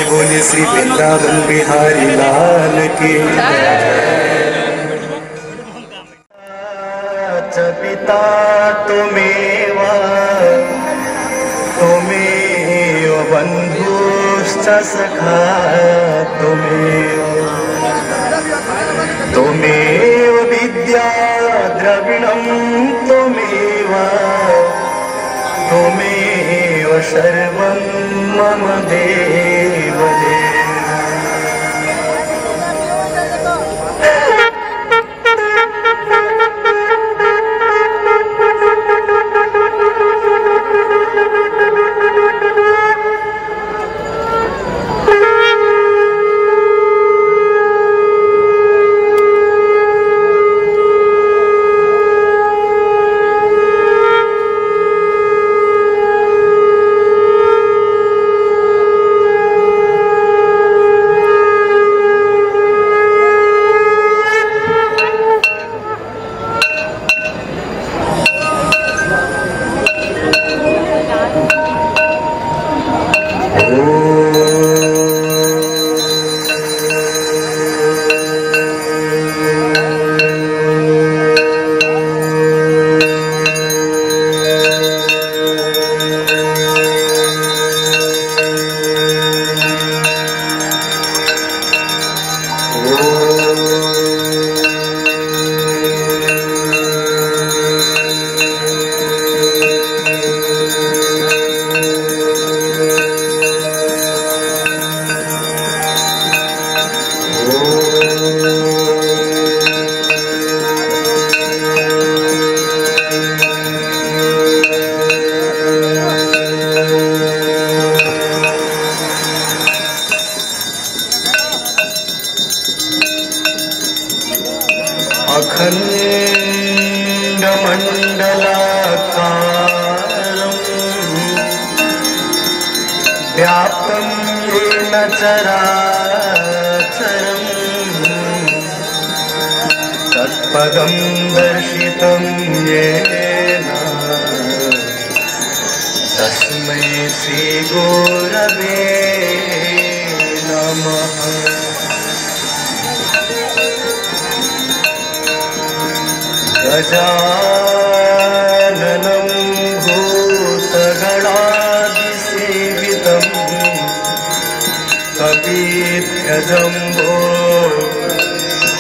से बोले श्री वृंदावन बिहारी लाल की। पिता त्वमेव त्वमेव बन्धुश्च सखा त्वमेव त्वमेव विद्या द्रविणं त्वमेव त्वमेव सर्वं मम देव देव। अखण्डमण्डलाकारं व्याप्तं येन चराचरं तत्पदं दर्शितं येन तस्मै श्रीगुरवे नमः। गजाननं भूतगणादिसेवितं कपिध्वजम्बो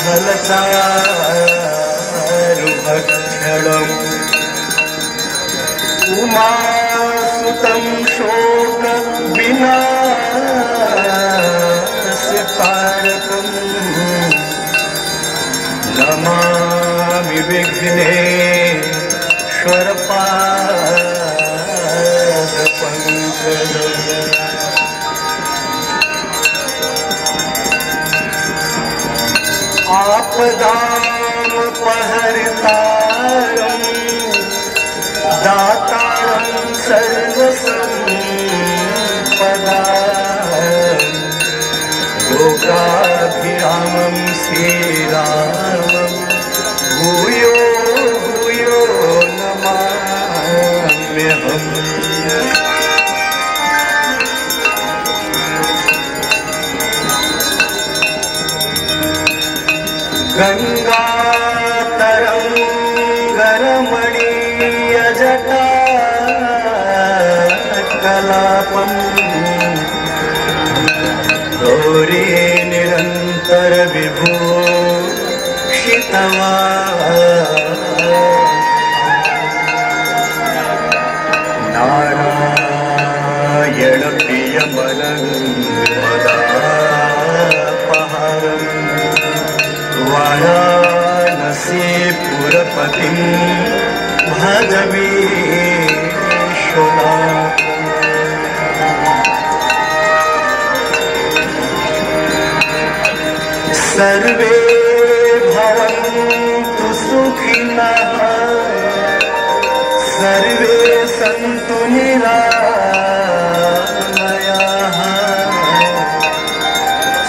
फलचारुभक्षणम् उमासुतं शोकविनाशकारकम् नमामि विघ्नेश्वरपादपङ्कजम्। आपदामपहर्तारं दातारं सर्वसम्पदां लोकाभिरामं श्रीरामं भूयो भूयो नमाम्यहम्। गङ्गातरङ्गरमणीयजटा कलापम् गौरी निरन्तर विभूषितवान् नारायण प्रियमनङ्गमदापहारम् वाराणसीपुरपतिं भज विश्वनाथम्। सर्वे भवन्तु सुखिनः सर्वे सन्तु निरामयाः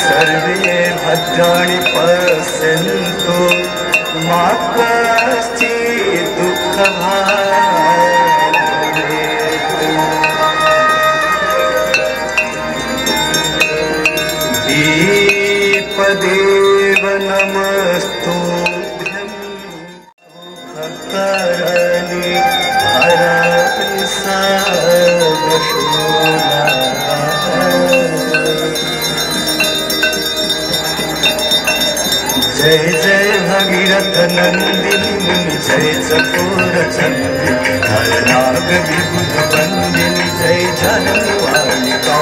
सर्वे भद्राणि पश्यन्तु मा कश्चित् दुःखभाग् भवेत्। नमस्तुभ्यं भक्तरणे हरनिसर्गशूला। जय जय भगीरथ नंदिनी मुनि जय चकोर चंद्रिका हर नाग विबुध वंदिनी जय जनवालिका।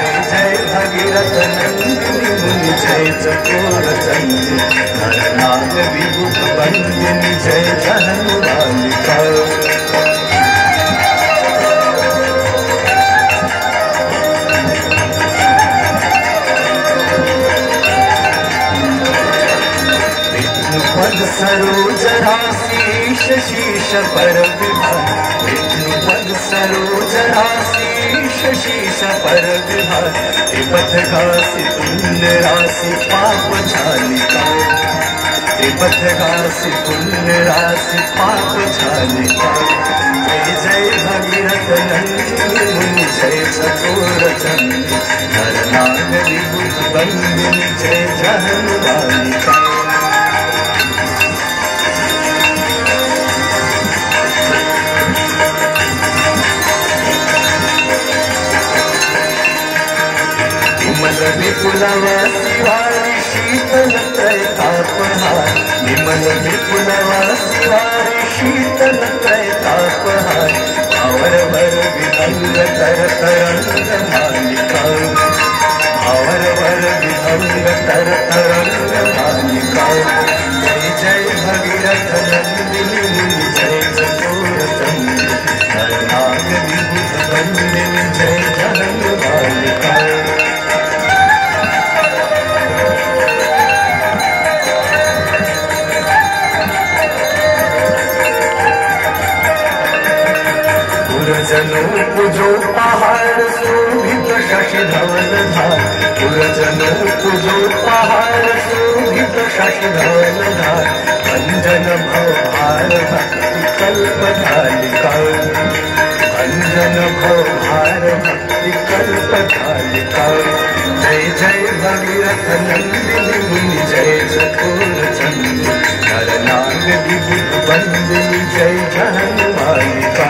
जय जय भगीरथ नंदिनी मुनि जय चकोर चंद्रिका हर नाग विबुध वंदिनी जय जनवालिका। पद सरोज राशीष शीश पर विभाग विष्णुपद सरोज राशीष शीश पर विभाग पथ घासी पुण्य राशि पाप झालिका। पथ घासी पुण्य राशि पाप झालिका। जय जय भगीरथ नंदिनी मुनि जय चकोर चंद्र हर नाग विबुध वंदिनी जय जनवालिका। विमल विपुलवासी वारी शीतल त्रैतापहार विमल विपुलवासी वारी शीतल त्रैतापहार अवर वर विभंग तर तरंग मालिका। अवर वर विभंग तर तरंग मालिका। जय जय भगीरथ नंदिनी मुनि जय चकोर चंद्र हर नाग विबुध वंदिनी जय जनवालिका। पुरजनों पूजो पहाड़ शोभित शशि धवल धार। पुरजनों पूजो पहाड़ शोभित शशि धवल धार अंजन भवभार भक्ति कल्प धालिका। अंजन भवभार भक्ति कल्प धालिका। जय जय भगीरथ नंदिनी मुनि जय चकोर चंद्र हर नाग विबुध वंदिनी जय जनवालिका।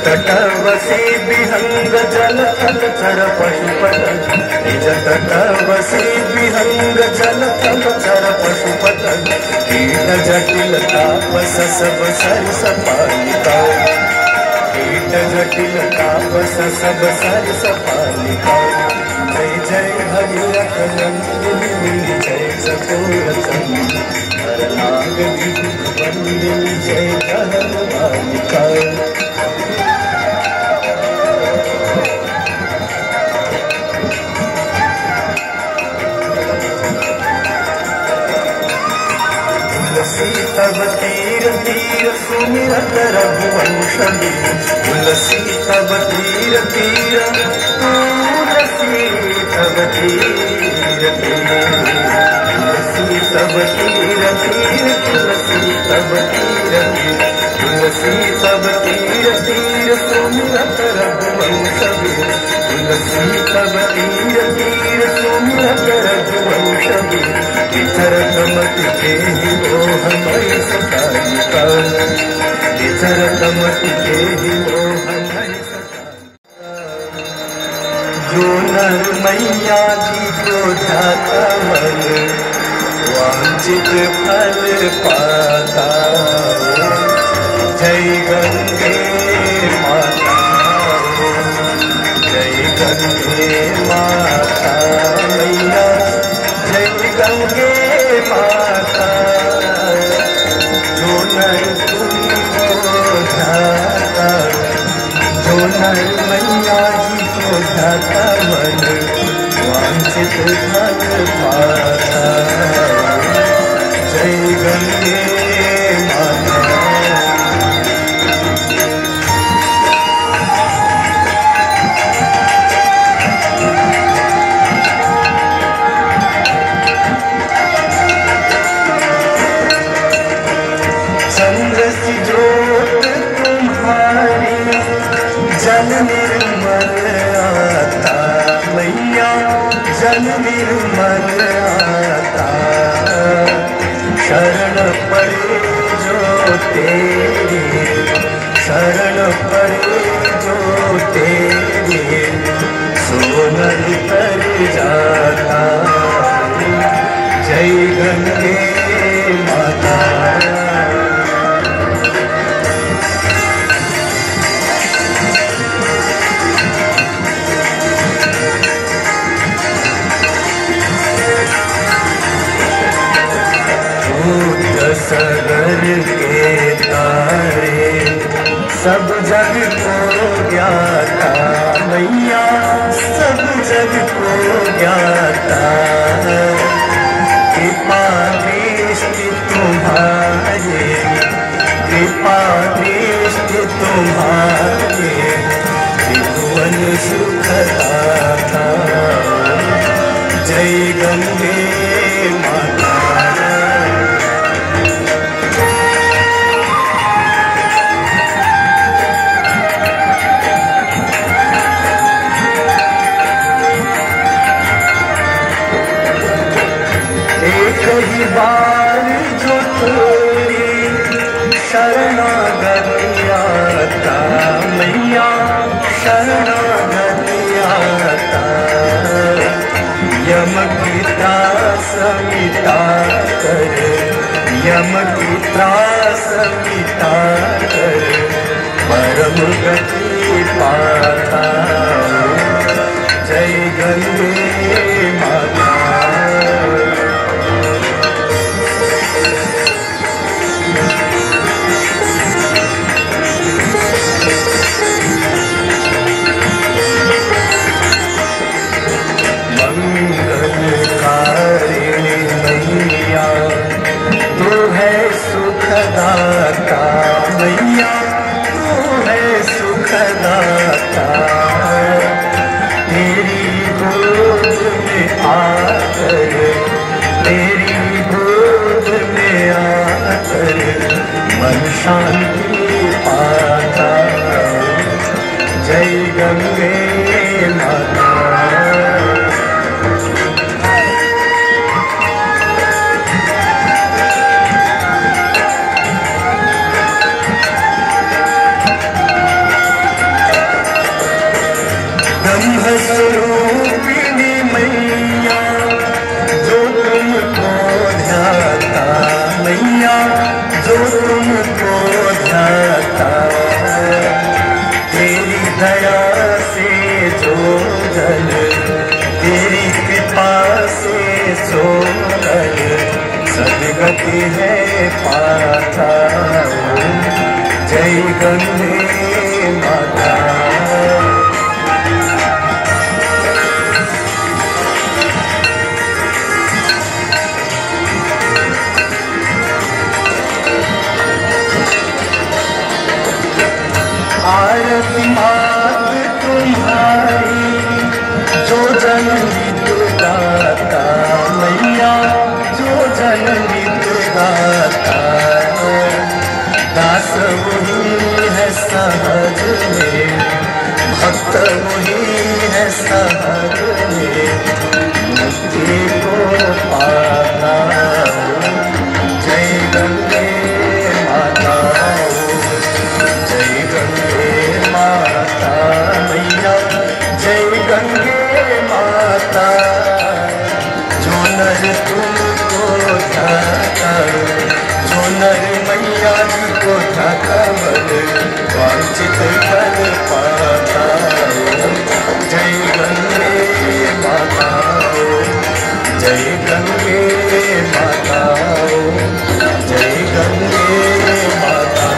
तटवसी विहंग जल थल चर पशुपतन निज तटवसी विहंग जल थल चर पशुपतन कीट जटिल तापस सब सरस पालिका। कीट जटिल तापस सब सरस पालिका। जय जय भगीरथ नंदिनी मुनि जय चकोर चंद्र हर नाग विबुध वंदिनी जय जनवालिका। तब तीर तीर सुमिरत रघुवंश तुलसी तब तीर तीर तुलसी तब तीर तुलसी तब तीर तीर तुलसी तब तीर तुलसी तब तीर तीर सुमिरत रघुवंश तुलसी तब तीर तीर सुमिरत रघुवंश विचरत मति देहि मोहमय सतारिका। विचरत मति देहि मोहमय सतारिका। जो नर मैया जी को ध्याता मन वांछित फल पाता। जय गंगे माता जय गंगे माता मैया जय गंगे माता। जो नर तुमको ध्याता जो नर मैया जी को ध्याता मन वांछित फल पाता। जय गंगे माता। चंद्र सी जो जन निर्मल आता, शरण पड़े जो तेरे, शरण पड़े जो तेरे, सो नर तर जाता। जय गंगे माता। सगर के तारे सब जग को ज्ञाता, मैया सब जग को ज्ञाता। कृपा दृष्टि तुम्हारे, कृपा दृष्टि तुम्हारे, त्रिभुवन सुखदाता। जय गंगे माता। कई बार जो तेरी शरणागति आता, मैया शरणागति आता। यम की त्रास मिटा कर, यम की त्रास मिटा कर, परम गति पाता। जय गंगे माता। सुखदाता मैया तू है सुखदाता। तेरी गोद में आकर, तेरी गोद में आकर, मन शांति पाता। जय गंगे माता। स्वरूपिणी मैया जो तुमको ध्याता, मैया जो तुमको ध्याता। तेरी दया से जो जल, तेरी कृपा से सो जल, सदगति है पाता। जय गंगे माता। आरती मात तुम्हारी जो जननी गाता, मैया जो जननी गाता। दास वही है सहज में, भक्त वही है सहज में, मुक्ति को पाता। जय गंगे माता। जय गंगे माता मैया। जय गंगे माता। जो नर तुमको ढाका, जो नर मैया जी को ढाका, वांछित फल पाता। जय गंगे माता। जय गंगे माता। जय गंगे माता।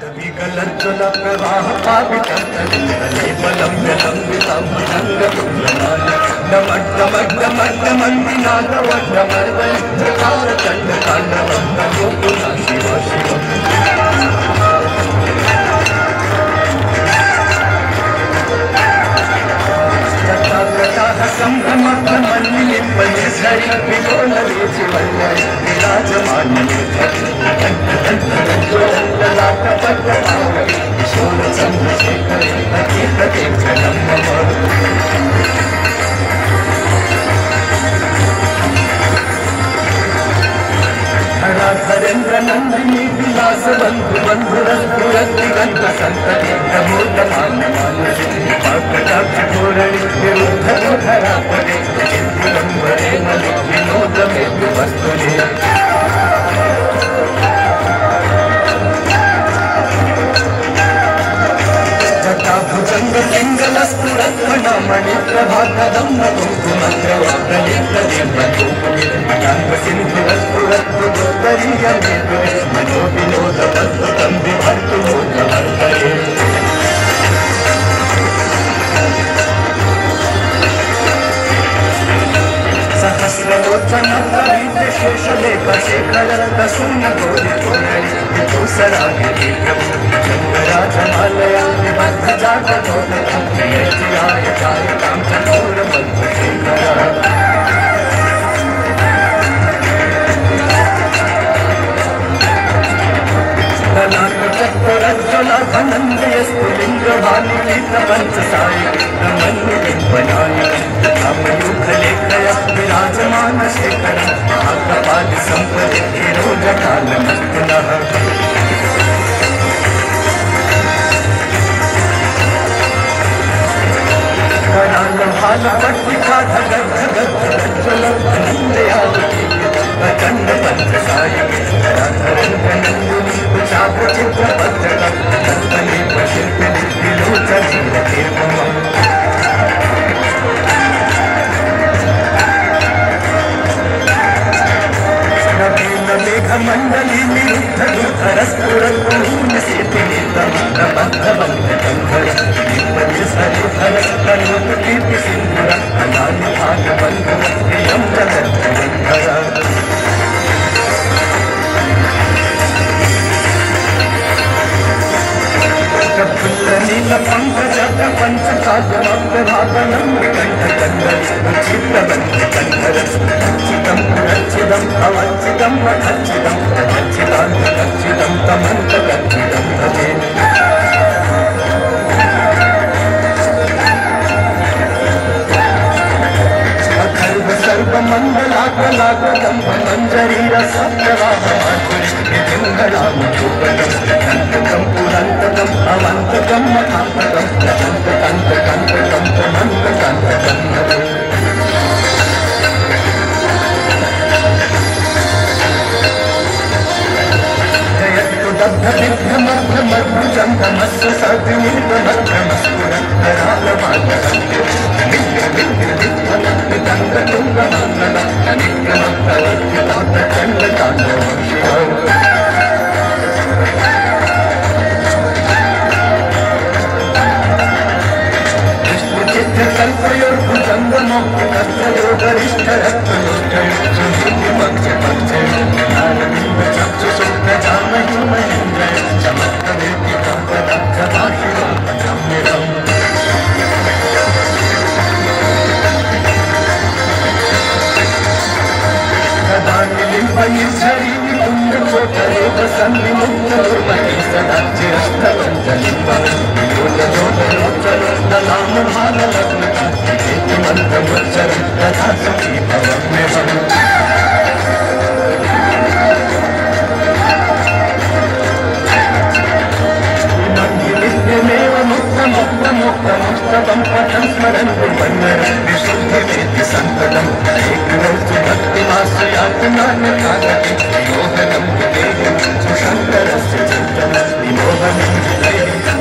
विकलज्ज्वल प्रवाह पावितले बलं जलं शिव शिव धरेन्द्र नंदिनी विलास बंधु बंधुरति गंध संतति प्रमोद मानसी घोरणी विरुद्ध धरा पड़े विलंबरे मलि विनोद में वस्तुनि भुजंग पिंगल स्फुरत्मण मणि प्रभातदं सिंधु स्फुरत्तरीय मनो विनोद अद्भुतं विभर्तु मोदवर्तये सहस्रलोचन प्रवीत शेषलेख शेखर शून्य गोरि गोरणी दूसरागे राजमालया विबद्ध जागरोदय प्रियचिराय चाय कांचनोर मध्य चक्रज्ज्वला धनंजय स्फुलिंगभानुली प्रपंच सायिकी रमणीबिंबनायिकी रामयूखलेखय विराजमान शेखरं महाकपालि संपदे रोजकालमस्तुनः कराल भाल पट्टिका धगत धगत धगज्ज्वल धनंजयावती प्रचंड पंच सायिकी धरंगनंदिनी चाप चित्र पत्रक नर्तनी प्रशिल्पिनी विलोचनी रतिर्मम मेघ मंडली निरुद्ध दुर्धर स्फुरत्पूर्ण सेतिनी तमन्त्र बंध कंधर दीपनि सरिधर तनोत कीर्ति सिंधुर अनानि भाग बंध प्रियं जगत बंधर नील पंकज प्रपंच काजमग्रभागनं विकण्ठ कंडल चित्रबंध कंधर चिदं रचिदं अवचिदं मखचिदं अवचिदांत कच्चिदं तमंत कच्चिदं भजे अखर्व सर्व मंगलाकलाकदं मंजरी रसप्रवाह नंतकं पुरंतकं अवंतकं मथांतकं कंतकं तमंतकं जयतु दग्ध विघ्न मध्य मधुजंगमस्य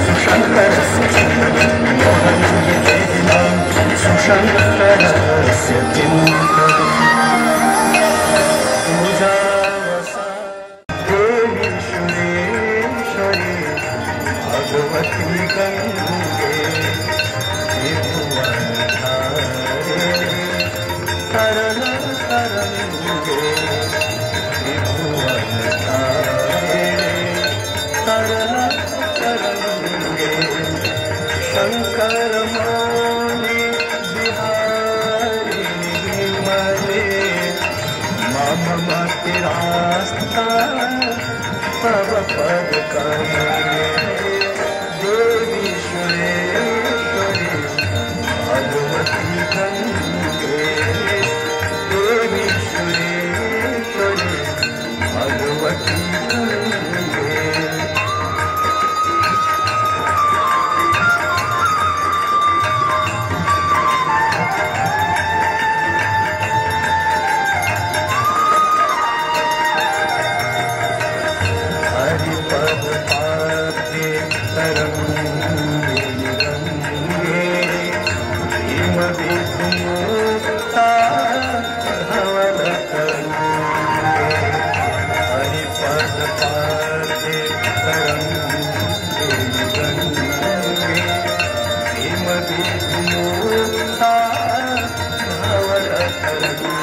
सुशंकर शंकर मौली बिहारी विमले मम मति रास्ता तव पद कमले देवी सुरेश्वरी भगवती गंगे देवी सुरेश्वरी भगवती गंगे हरिपद पादे तरंगे गंगे भीम विमुक्ता धवल तरंगे हरिपद पादे तरंगे गंगे भीम विमुक्ता धवल तरंगे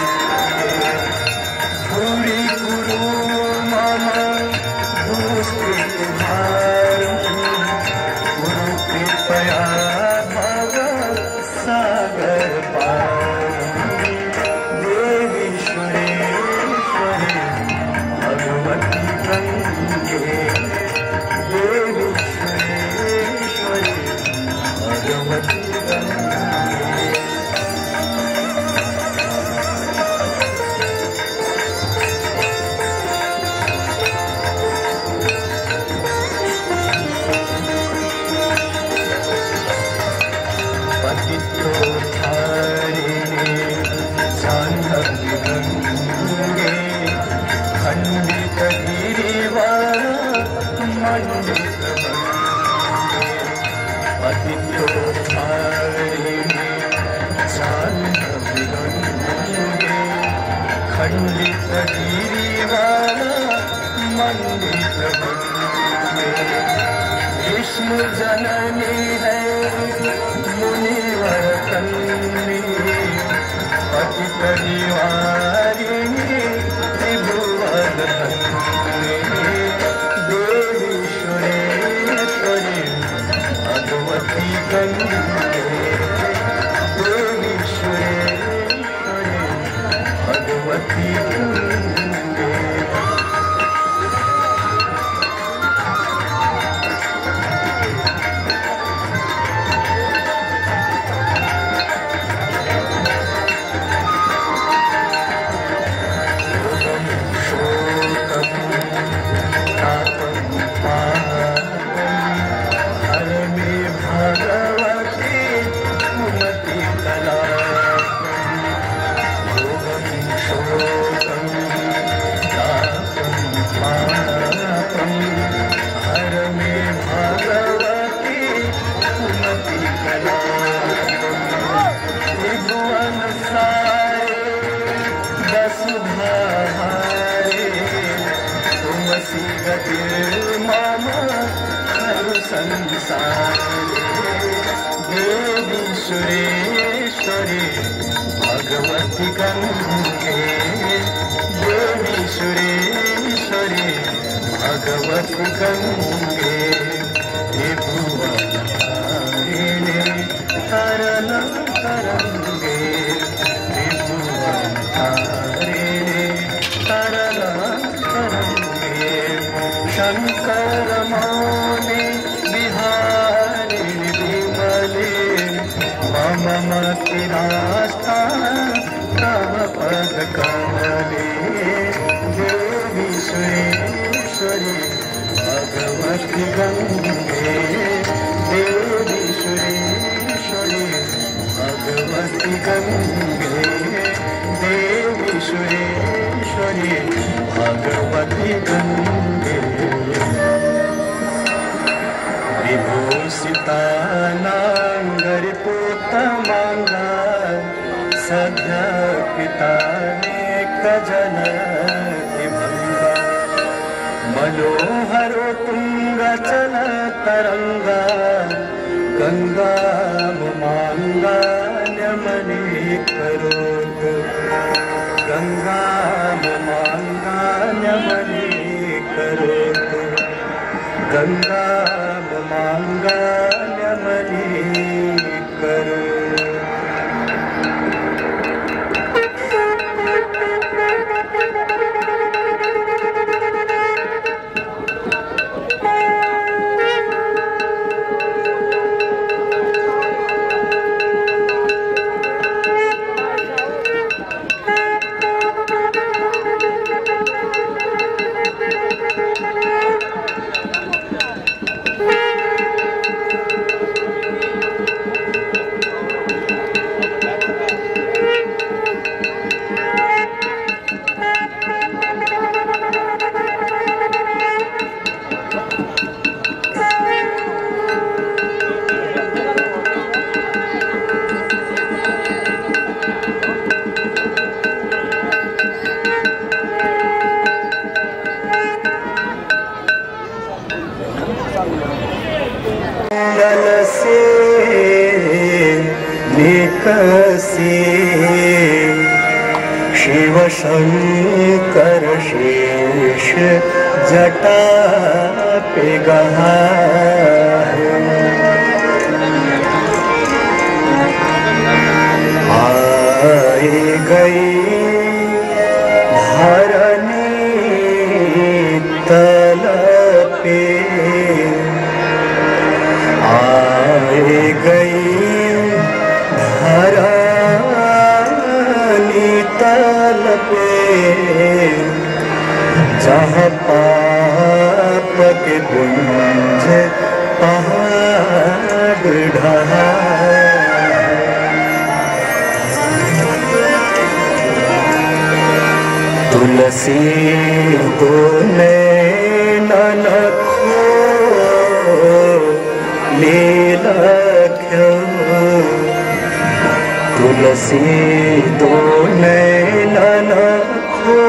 भूरि कुरु मम गुरु कृपया भव सागर पारी देवी सुरेश्वरी भगवती गंगे देवी सुरेश्वरी भगवती गंगे जाह्नवी गंगे खंडित गिरिवर मंडित गंगे पतितोद्धारिणी जाह्नवी गंगे खंडित गिरिवर मंडित गंगे विष्णु जननी है मुनिवर कन्नी पतित निवारिणी त्रिभुवन धन्ये देवी सुरेश्वरी भगवती गंगे देवी सुरेश्वरी भगवती गंगे देवी सुरेश्वरी भगवती गंगे देवी सुरेश्वरी भगवती गंगे त्रिभुवनधारिणी तरल तरंगे त्रिभुवनधारिणी तरल तरंगे शंकर मौली बिहारी विमले मम मति रास्ता तव पद कमले देवी सुरेश्वरी भगवती गंगे देवी सुरेश्वरी भगवती गंगे देवी सुरेश्वरी भगवती गंगे विभूषिता नांगरिपुत मांगा सद्य पिता कजन भंगा मनोहरो तुंग चल तरंगा गंगा मांगा न्यमनी करोत गंगा मांगा न्यमनी करोत गंगा मांगा न्यमनी दल से निकसी शिव शंकर शेष जटा पे गहा आए गई धरनी तल पे आए गई धरनी तल पे जहाँ पाप के पुंज पहाड़ ढहा तुलसी तो नैनन खो लीलख्यो तुलसी तो नैनन खो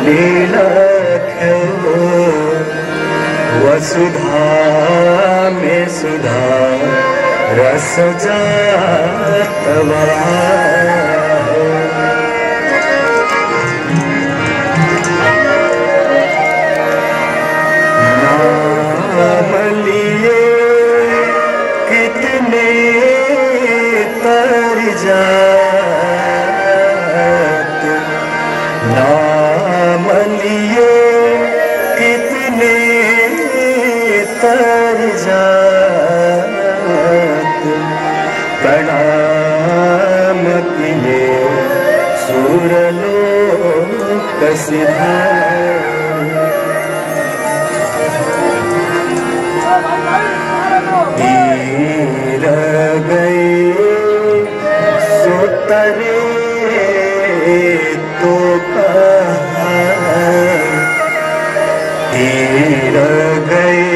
लीलख्यो वसुधा में सुधा रस जातवा नाम लिए कितने तर जात प्रणाम किए सुरलोक सिधार तीर गए सुतरे तो कहा तीर गए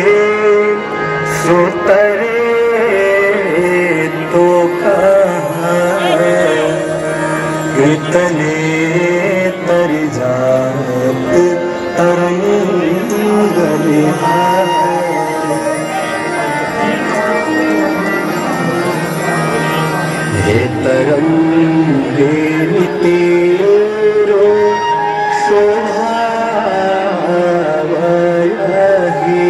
सुतरे तो कहा कितने तर जात तरंग विहार हे तरंगे तेरो शोभावही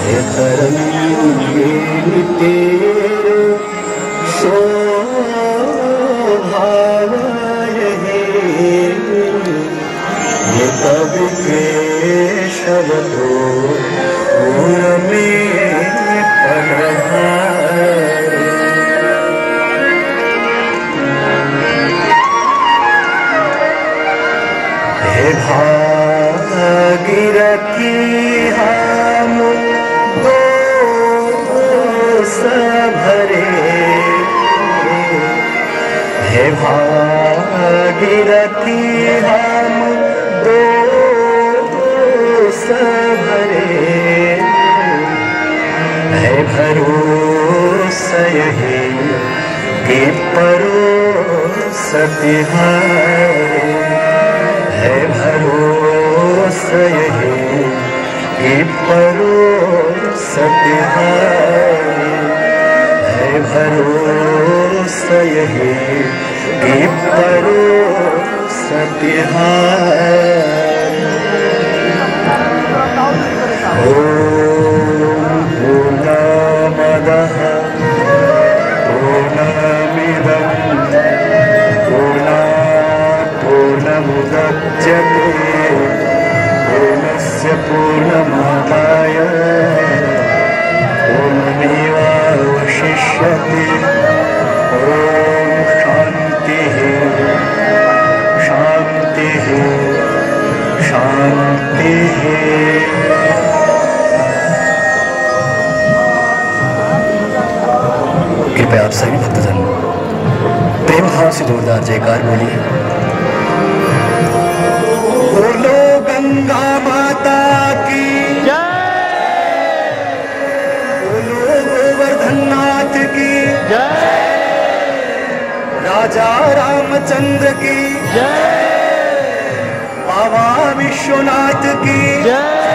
हे तरंगे तेरो शोभावही ये कवि केशव तो पूर में पढ़ार भागीरथी हम दो भरे हे भागीरथी हम दो भरे है भरोसा यही कि परोस तिहारे है भरोसा यही कि परोस तिहारे है भरोसा यही कि परोस तिहारे ओम पूर्णमदः पूर्णमिदं पूर्णमुदच्यते पूर्णस्य पूर्णमादाय पूर्णमेवावशिष्यते ॐ शान्तिः शान्तिः शान्तिः। कृपया आप सभी भक्तजन प्रेम भाव से जोरदार जयकार बोलिए। बोलो गंगा माता की जय, बोलो गोवर्धन नाथ की जय, राजा रामचंद्र की जय, बाबा विश्वनाथ की जय।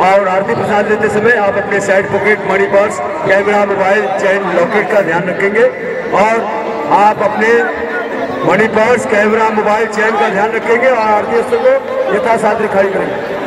और आरती प्रसाद लेते समय आप अपने side pocket, money purse, camera, mobile, chain, locket का ध्यान रखेंगे और आप अपने money purse, camera, mobile, chain का ध्यान रखेंगे और आरती को यथासाध्य खड़ी करेंगे।